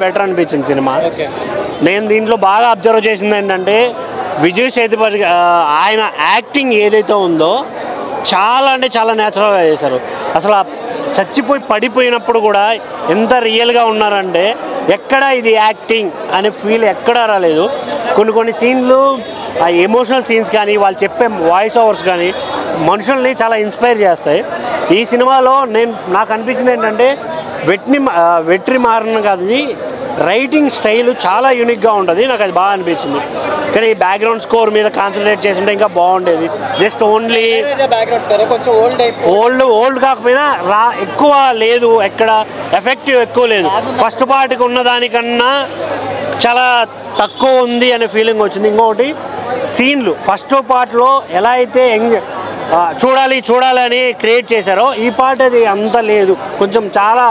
Better అనిపించింది cinema. నేను దీంట్లో బాగా అబ్జర్వ్ చేసింది ఏంటంటే విజయ్ సేతుపతి ఆయన యాక్టింగ్ ఏదైతే ఉందో చాలా అంటే చాలా న్యాచురల్గా చేశారు. అసలు చచ్చిపోయి పడిపోయినప్పుడు కూడా ఎంత రియల్గా ఉన్నారంటే ఎక్కడ ఇది యాక్టింగ్ అనే ఫీల్ ఎక్కడా రాలేదు. కొన్ని సీన్లు ఆ ఎమోషనల్ సీన్స్ కానీ వాళ్ళు చెప్పే వాయిస్ ఓవర్స్ కానీ మనుషుల్ని చాలా ఇన్స్పైర్ చేస్తాయి. ఈ సినిమాలో నాకు అనిపించింది ఏంటంటే వెట్రిమారన్ కాదు, రైటింగ్ స్టైల్ చాలా యూనిక్గా ఉంటుంది. నాకు అది బాగా అనిపించింది. కానీ బ్యాక్గ్రౌండ్ స్కోర్ మీద కాన్సన్ట్రేట్ చేస్తుంటే ఇంకా బాగుండేది. జస్ట్ ఓన్లీ ఓల్డ్ కాకపోయినా ఎక్కువ లేదు, ఎక్కడ ఎఫెక్టివ్ ఎక్కువ లేదు. ఫస్ట్ పార్ట్కి ఉన్న దానికన్నా చాలా తక్కువ ఉంది అనే ఫీలింగ్ వచ్చింది. ఇంకొకటి సీన్లు ఫస్ట్ పార్ట్లో ఎలా అయితే చూడాలని క్రియేట్ చేశారో ఈ పార్ట్ అది అంత లేదు, కొంచెం చాలా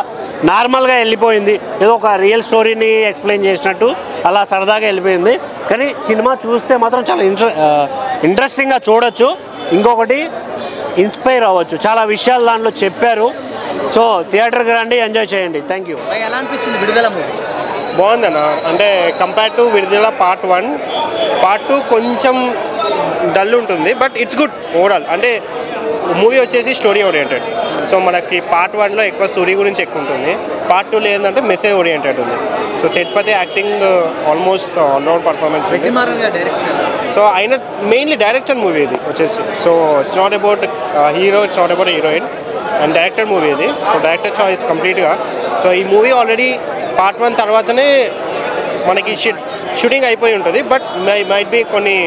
నార్మల్గా వెళ్ళిపోయింది. ఏదో ఒక రియల్ స్టోరీని ఎక్స్ప్లెయిన్ చేసినట్టు అలా సరదాగా వెళ్ళిపోయింది. కానీ సినిమా చూస్తే మాత్రం చాలా ఇంట్రెస్టింగ్గా చూడొచ్చు. ఇంకొకటి ఇన్స్పైర్ అవ్వచ్చు, చాలా విషయాలు దాంట్లో చెప్పారు. సో థియేటర్కి రండి, ఎంజాయ్ చేయండి. Thank you. ఎలా అనిపించింది విడుదల మూవీ? బాగుందన్న. అంటే కంపేర్ టు విడుదల పార్ట్ 1, పార్ట్ 2 కొంచెం డల్ ఉంటుంది, బట్ ఇట్స్ గుడ్ ఓవరాల్. అంటే మూవీ వచ్చేసి స్టోరీ ఓరియంటెడ్. సో మనకి పార్ట్ 1లో ఎక్కువ స్టోరీ గురించి ఎక్కువ ఉంటుంది, పార్ట్ 2లో ఏంటంటే మెసేజ్ ఓరియంటెడ్ ఉంది. So Sethupathi acting almost all round performance ఉంది. సో ఆయన మెయిన్లీ డైరెక్టర్ మూవీ ఇది వచ్చేసి. So it's not about hero, it's not about heroine, and director movie ఇది. సో డైరెక్టర్ చాయిస్ కంప్లీట్గా. సో ఈ మూవీ ఆల్రెడీ పార్ట్ 1 తర్వాతనే మనకి షూటింగ్ అయిపోయి ఉంటుంది, బట్ మైట్ బి కొన్ని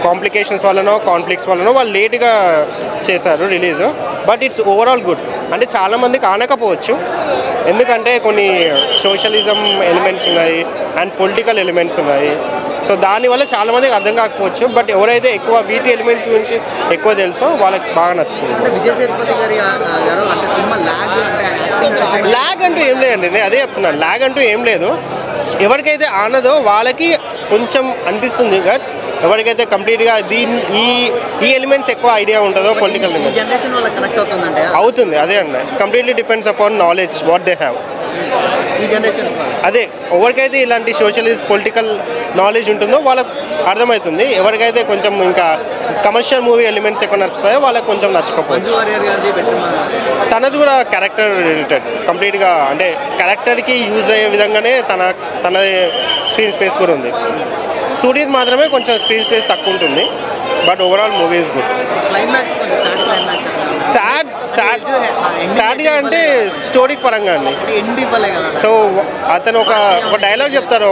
కాంప్లికేషన్స్ వల్లనో కాన్ఫ్లిక్ట్స్ వల్లనో వాళ్ళు లేట్గా చేశారు release. But it's overall good. అంటే చాలామందికి ఆనకపోవచ్చు, ఎందుకంటే కొన్ని సోషలిజం ఎలిమెంట్స్ ఉన్నాయి అండ్ పొలిటికల్ ఎలిమెంట్స్ ఉన్నాయి. సో దానివల్ల చాలామందికి అర్థం కాకపోవచ్చు, బట్ ఎవరైతే ఎక్కువ వీటి ఎలిమెంట్స్ గురించి ఎక్కువ తెలుసో వాళ్ళకి బాగా నచ్చుతుంది. ల్యాగ్ అంటూ ఏం లేదండి, నేను అదే చెప్తున్నాను. ల్యాగ్ అంటూ ఏం లేదు. ఎవరికైతే ఆనదో వాళ్ళకి కొంచెం అనిపిస్తుంది, బట్ ఎవరికైతే కంప్లీట్గా ఈ ఎలిమెంట్స్ ఎక్కువ ఐడియా ఉంటుందో పొలిటికల్ అవుతుంది. అదే అన్న, it's completely depends upon knowledge what they have. అదే ఎవరికైతే ఇలాంటి సోషలిస్ట్ పొలిటికల్ నాలెడ్జ్ ఉంటుందో వాళ్ళకు అర్థమవుతుంది. ఎవరికైతే కొంచెం ఇంకా కమర్షియల్ మూవీ ఎలిమెంట్స్ ఎక్కువ నచ్చుతాయో వాళ్ళకి కొంచెం నచ్చకపోవచ్చు. తనది కూడా క్యారెక్టర్ రిలేటెడ్ కంప్లీట్గా, అంటే క్యారెక్టర్కి యూజ్ అయ్యే విధంగానే తన స్క్రీన్ స్పేస్ కూడా ఉంది. సూరీస్ మాత్రమే కొంచెం స్క్రీన్ స్పేస్ తక్కువ ఉంటుంది, but overall movie is good. సాడ్గా అంటే స్టోరీ పరంగా అండి. సో అతను ఒక డైలాగ్ చెప్తారు,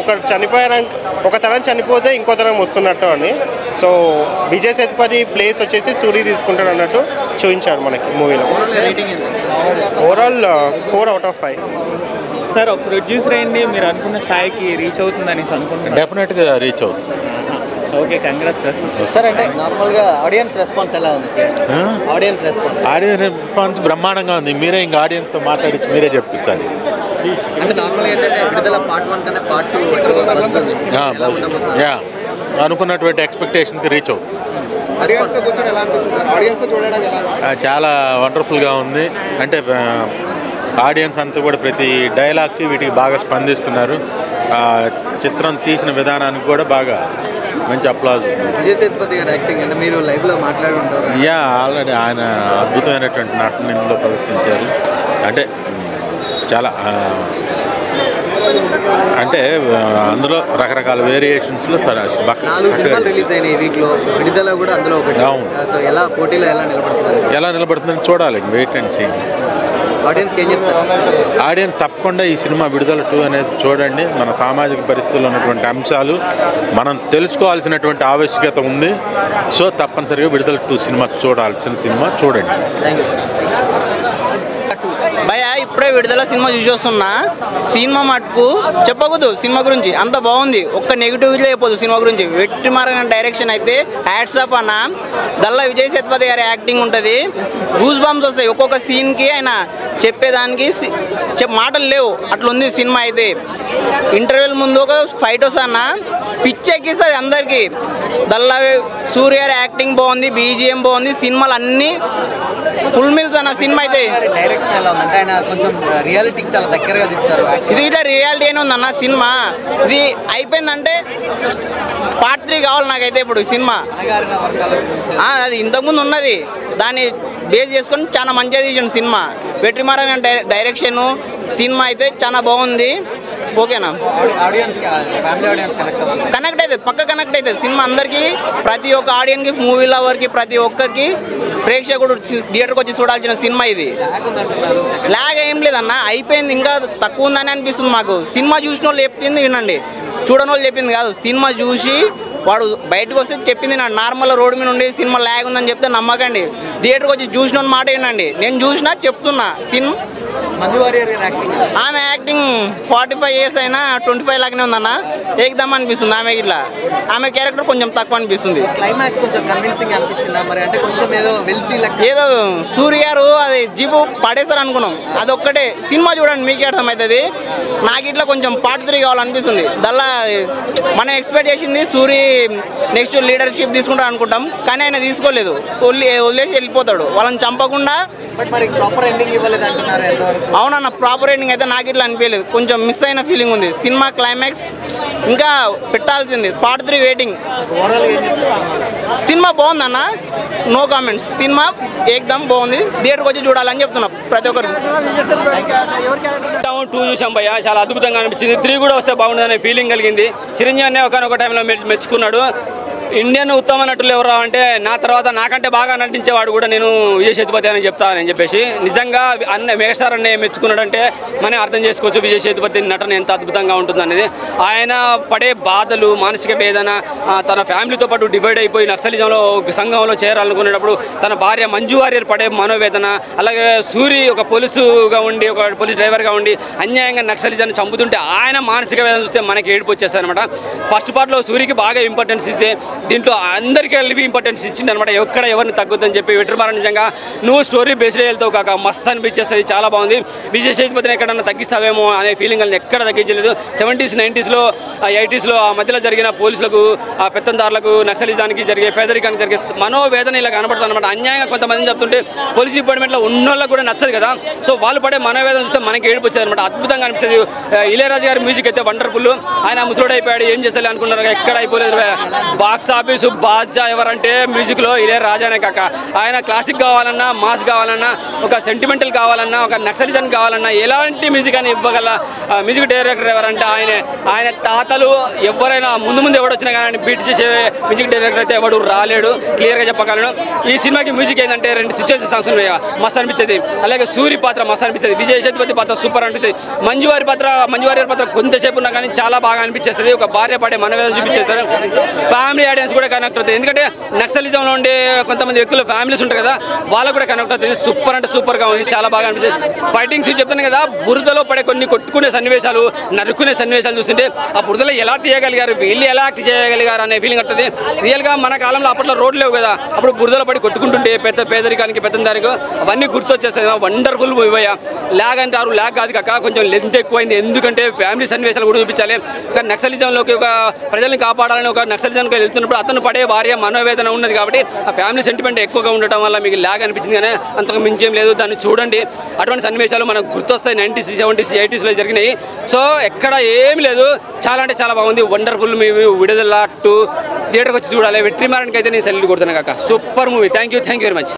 ఒక తరం చనిపోతే ఇంకో తరం వస్తున్నట్టు అని. సో విజయ్ సేతుపతి ప్లేస్ వచ్చేసి సూరి తీసుకుంటాడు అన్నట్టు చూపించారు మనకి మూవీలో. Overall 4 out of 5. సార్ ఒక ప్రొడ్యూసర్ అయింది, మీరు అనుకున్న స్థాయికి రీచ్ అవుతుందని అనుకుంటున్నాను. డెఫినెట్గా రీచ్ అవుతుంది. Okay, congrats sir. సార్ అంటే నార్మల్గా ఆడియన్స్ రెస్పాన్స్ ఎలా ఉంది? ఆడియన్స్ రెస్పాన్స్ బ్రహ్మాండంగా ఉంది. మీరే ఇంకా ఆడియన్స్తో మాట్లాడి మీరే చెప్తుంది సార్. అంటే నార్మల్గా ఏంటంటే విడుదల పార్ట్ 1 కన్నా పార్ట్ 2 అనుకున్నటువంటి ఎక్స్పెక్టేషన్కి రీచ్ అవుతుంది. చాలా వండర్ఫుల్గా ఉంది. అంటే ఆడియన్స్ అంతా కూడా ప్రతి డైలాగ్కి వీటికి బాగా స్పందిస్తున్నారు. చిత్రం తీసిన విధానానికి కూడా బాగా మంచి అప్లాజ్. విజయ్ సేతుపతి గారి యాక్టింగ్ అంటే మీరు లైవ్లో మాట్లాడి ఉంటారు. ఆల్రెడీ ఆయన అద్భుతమైనటువంటి నటన ఇందులో ప్రదర్శించారు. అంటే చాలా అంటే అందులో రకరకాల వేరియేషన్స్లో రిలీజ్ అయిన ఈ వీక్లో విడుదల కూడా అందులో ఒకటి. సో ఎలా పోటీలో ఎలా నిలబడుతుందని చూడాలి, వెయిట్ అండ్ సీ. ఆడియన్స్ తప్పకుండా ఈ సినిమా విడుదల 2 అనేది చూడండి. మన సామాజిక పరిస్థితుల్లో ఉన్నటువంటి అంశాలు మనం తెలుసుకోవాల్సినటువంటి ఆవశ్యకత ఉంది. సో తప్పనిసరిగా విడుదల 2 సినిమా చూడాల్సిన సినిమా చూడండి. భయ ఇప్పుడే విడుదల సినిమా చూసి వస్తున్నా. సినిమా మటుకు చెప్పకూడదు, సినిమా గురించి అంత బాగుంది. ఒక్క నెగిటివ్లో చెప్పదు సినిమా గురించి. వెట్రిమారన్ డైరెక్షన్ అయితే హ్యాట్స్ ఆఫ్ అన్న. దల్లా విజయ్ సేతుపతి గారి యాక్టింగ్ ఉంటుంది, గూస్ బంప్స్ వస్తాయి ఒక్కొక్క సీన్కి. ఆయన చెప్పేదానికి మాటలు లేవు, అట్లుంది సినిమా అయితే. ఇంటర్వెల్ ముందు ఒక ఫైట్ వస్తాన పిచ్చెక్కిస్తుంది అందరికీ. దల్లా సూర్య యాక్టింగ్ బాగుంది, బీజిఎం బాగుంది, సినిమాలు అన్నీ ఫుల్ మీల్స్ అన్న సినిమా అయితే. డైరెక్షన్ ఎలా ఉందంటే ఆయన కొంచెం రియాలిటీకి చాలా దగ్గరగా తీస్తారు. ఇది ఇట్లా రియాలిటీ అని ఉందన్న సినిమా. ఇది అయిపోయిందంటే పార్ట్ 3 కావాలి నాకైతే ఇప్పుడు సినిమా. అది ఇంతకుముందు ఉన్నది, దాన్ని బేస్ చేసుకొని చాలా మంచిగా తీసిన సినిమా. వెట్రిమారన్ డైరెక్షన్, సినిమా అయితే చాలా బాగుంది. ఓకేనా, కనెక్ట్ అవుతుంది, పక్క కనెక్ట్ అవుతుంది సినిమా అందరికీ. ప్రతి ఒక్క ఆడియన్కి, మూవీ లవర్కి, ప్రతి ఒక్కరికి, ప్రేక్షకుడు థియేటర్కి వచ్చి చూడాల్సిన సినిమా ఇది. లాగ్ ఏం లేదన్న, అయిపోయింది, ఇంకా తక్కువ ఉందని అనిపిస్తుంది మాకు. సినిమా చూసిన వాళ్ళు చెప్పింది వినండి, చూడని వాళ్ళు చెప్పింది కాదు. సినిమా చూసి వాడు బయటకు వస్తే చెప్పింది నా నార్మల్ రోడ్డు మీద ఉండి సినిమా లాగ్ ఉందని చెప్తే నమ్మకండి. థియేటర్కి వచ్చి చూసిన మాట వినండి. నేను చూసినా చెప్తున్నా. ఆమె యాక్టింగ్ 45 years అయినా 25 లాగానే ఉందన్న. ఏకదమ్ అనిపిస్తుంది ఆమె. ఇట్లా ఆమె క్యారెక్టర్ కొంచెం తక్కువ అనిపిస్తుంది. క్లైమాక్స్ కొంచెం కన్విన్సింగ్ అనిపించిందా మరి? అంటే కొంచెం ఏదో సూర్య గారు అది జీపు పడేస్తారు అనుకున్నాం, అది ఒక్కటే. సినిమా చూడండి మీకే అర్థమవుతుంది. నాకు ఇట్లా కొంచెం పార్ట్ 3 కావాలనిపిస్తుంది. దల్లా మనం ఎక్స్పెక్ట్ చేసింది సూరి నెక్స్ట్ లీడర్షిప్ తీసుకుంటారు అనుకుంటాం, కానీ ఆయన తీసుకోలేదు, వదిలేసి వెళ్ళిపోతాడు వాళ్ళని చంపకుండా. అవునన్న, ప్రాపర్ ఎండింగ్ అయితే నాకు ఇట్లా అనిపించలేదు, కొంచెం మిస్ అయిన ఫీలింగ్ ఉంది. సినిమా క్లైమాక్స్ ఇంకా పెట్టాల్సింది. Part 3 waiting. సినిమా బాగుందన్న, నో కామెంట్స్. సినిమా ఏకదమ్ బాగుంది, థియేటర్కి వచ్చి చూడాలని చెప్తున్నా ప్రతి ఒక్కరు. 2 చూసాం భయ్య, చాలా అద్భుతంగా అనిపించింది. 3 కూడా వస్తే బాగుండదనే ఫీలింగ్ కలిగింది. చిరంజీవి అనే ఒకనొక టైంలో మెచ్చుకున్నాడు. ఇండియన్ ఉత్తమ నటులు ఎవరు అంటే నా తర్వాత నాకంటే బాగా నటించేవాడు కూడా నేను విజయ్ సేతుపతి అని చెప్తానని చెప్పేసి నిజంగా మెగాస్టార్ అనే మెచ్చుకున్నాడంటే మనం అర్థం చేసుకోవచ్చు విజయ్ సేతుపతి నటన ఎంత అద్భుతంగా ఉంటుందనేది. ఆయన పడే బాధలు, మానసిక వేదన, తన ఫ్యామిలీతో పాటు డివైడ్ అయిపోయి నక్సలిజంలో సంఘంలో చేరాలనుకునేటప్పుడు తన భార్య మంజు వారియర్ పడే మనోవేదన, అలాగే సూరి ఒక పోలీసుగా ఉండి, ఒక పోలీస్ డ్రైవర్గా ఉండి అన్యాయంగా నక్సలిజాన్ని చంపుతుంటే ఆయన మానసిక వేదన చూస్తే మనకి ఏడుపు వచ్చేస్తుంది అనమాట. ఫస్ట్ పార్ట్లో సూరికి బాగా ఇంపార్టెన్స్ ఇస్తే దీంట్లో అందరికీ కలిపి ఇంపార్టెన్స్ ఇచ్చింది అనమాట. ఎక్కడ ఎవరిని తగ్గుద్దని చెప్పి వెట్రిమారన్ నిజంగా నువ్వు స్టోరీ బేస్డ్ వెళ్తావు కాక మస్తు అనిపించేస్తుంది, చాలా బాగుంది. విజయ్ సేతుపతిని ఎక్కడన్నా తగ్గిస్తావేమో అనే ఫీలింగ్ అని ఎక్కడ తగ్గించలేదు. 70s 90s 80s ఆ మధ్యలో జరిగిన పోలీసులకు, ఆ పెత్తందారులకు, నక్సలిజానికి జరిగే, పేదరికానికి జరిగే మనోవేదన ఇలా కనబడుతుంది అనమాట. అన్యాయంగా కొంతమందిని చెప్తుంటే పోలీస్ డిపార్ట్మెంట్లో ఉన్నోళ్ళకి కూడా నచ్చదు కదా. సో వాళ్ళు పడే మనోవేదన చూస్తే మనకి ఏడుపు వచ్చేది అనమాట. అద్భుతంగా అనిపిస్తుంది. ఇళయరాజా గారి మ్యూజిక్ అయితే వండర్ఫుల్. ఆయన ముసలోడు అయిపోయాడు, ఏం చేస్తారు అనుకున్నారు, ఎక్కడ అయిపోలేదు. బాక్స్ ఆఫీస్ బాద్షా ఎవరంటే మ్యూజిక్లో ఇళయరాజానే కాక. ఆయన క్లాసిక్ కావాలన్నా, మాస్ కావాలన్నా, ఒక సెంటిమెంటల్ కావాలన్నా, ఒక నక్సలిజం కావాలన్నా ఎలాంటి మ్యూజిక్ అని ఇవ్వగల మ్యూజిక్ డైరెక్టర్ ఎవరంటే ఆయన తాతలు ఎవరైనా ముందు ఎవడు వచ్చినా కానీ బీట్ చేసే మ్యూజిక్ డైరెక్టర్ అయితే ఎవడు రాలేడు, క్లియర్గా చెప్పగలను. ఈ సినిమాకి మ్యూజిక్ ఏంటంటే 2 సిచ్యువేషన్ సాంగ్స్ ఉన్నాయి, మస్తు అనిపించేది. అలాగే సూరి పాత్ర మస్తు అనిపించేది, విజయ్ సేతుపతి పాత్ర సూపర్ అనిపిస్తుంది. మంజు వారియర్ పాత్ర కొంతసేపు ఉన్నా కానీ చాలా బాగా అనిపించేస్తుంది. ఒక భార్య పడే మనవేదన చూపించేస్తారు. ఫ్యామిలీ ఆడియన్స్ కూడా కనెక్ట్ అవుతుంది, ఎందుకంటే నక్సలిజంలో ఉండే కొంతమంది వ్యక్తులు ఫ్యామిలీస్ ఉంటారు కదా, వాళ్ళకు కూడా కనెక్ట్ అవుతుంది. సూపర్ అంటే సూపర్గా ఉంది, చాలా బాగా అనిపిస్తుంది. ఫైటింగ్ సీన్ చెప్తాను కదా, బురదలో పడే కొన్ని కొట్టుకునే సన్నివేశాలు, నరుక్కునే సన్నివేశాలు చూస్తుంటే ఆ బురదలో ఎలా తీయగలిగారు, వీళ్ళు ఎలా యాక్ట్ చేయగలిగారు అనే ఫీలింగ్ వస్తుంది. రియల్గా మన కాలంలో అప్పట్లో రోడ్లు లేవు కదా, అప్పుడు బురదలో పడి కొట్టుకుంటుంటే పేదరికానికి పెద్దందానికి అవన్నీ గుర్తొచ్చేస్తాయి. వండర్ఫుల్ మూవీ అయ్యా. ల్యాగ్ అంటారు, ల్యాగ్ కాదు కాక కొంచెం లెంత్ ఎక్కువైంది, ఎందుకంటే ఫ్యామిలీ సన్నివేశాలు కూడా చూపించాలి. ఒక నక్సలిజంలోకి ఒక ప్రజల్ని కాపాడాలని ఒక నక్సలిజంకి వెళ్తున్నప్పుడు అతను పడే భార్య మనోవేదన ఉన్నది కాబట్టి ఆ ఫ్యామిలీ సెంటిమెంట్ ఎక్కువగా ఉండటం వల్ల మీకు ల్యాగ్ అనిపించింది, కానీ అంతకు మించేం లేదు. దాన్ని చూడండి, అటువంటి సన్నివేశాలు మనకు గుర్తొస్తాయి. 90s 70s 80s జరిగినాయి. సో ఎక్కడ ఏమి లేదు, చాలా అంటే చాలా బాగుంది. Wonderful movie. విడుదల 2 థియేటర్కి వచ్చి చూడాలి. వెట్రిమారన్కి అయితే నేను సెల్యూట్ కొడుతున్నాను కాక. Super movie. Thank you very much.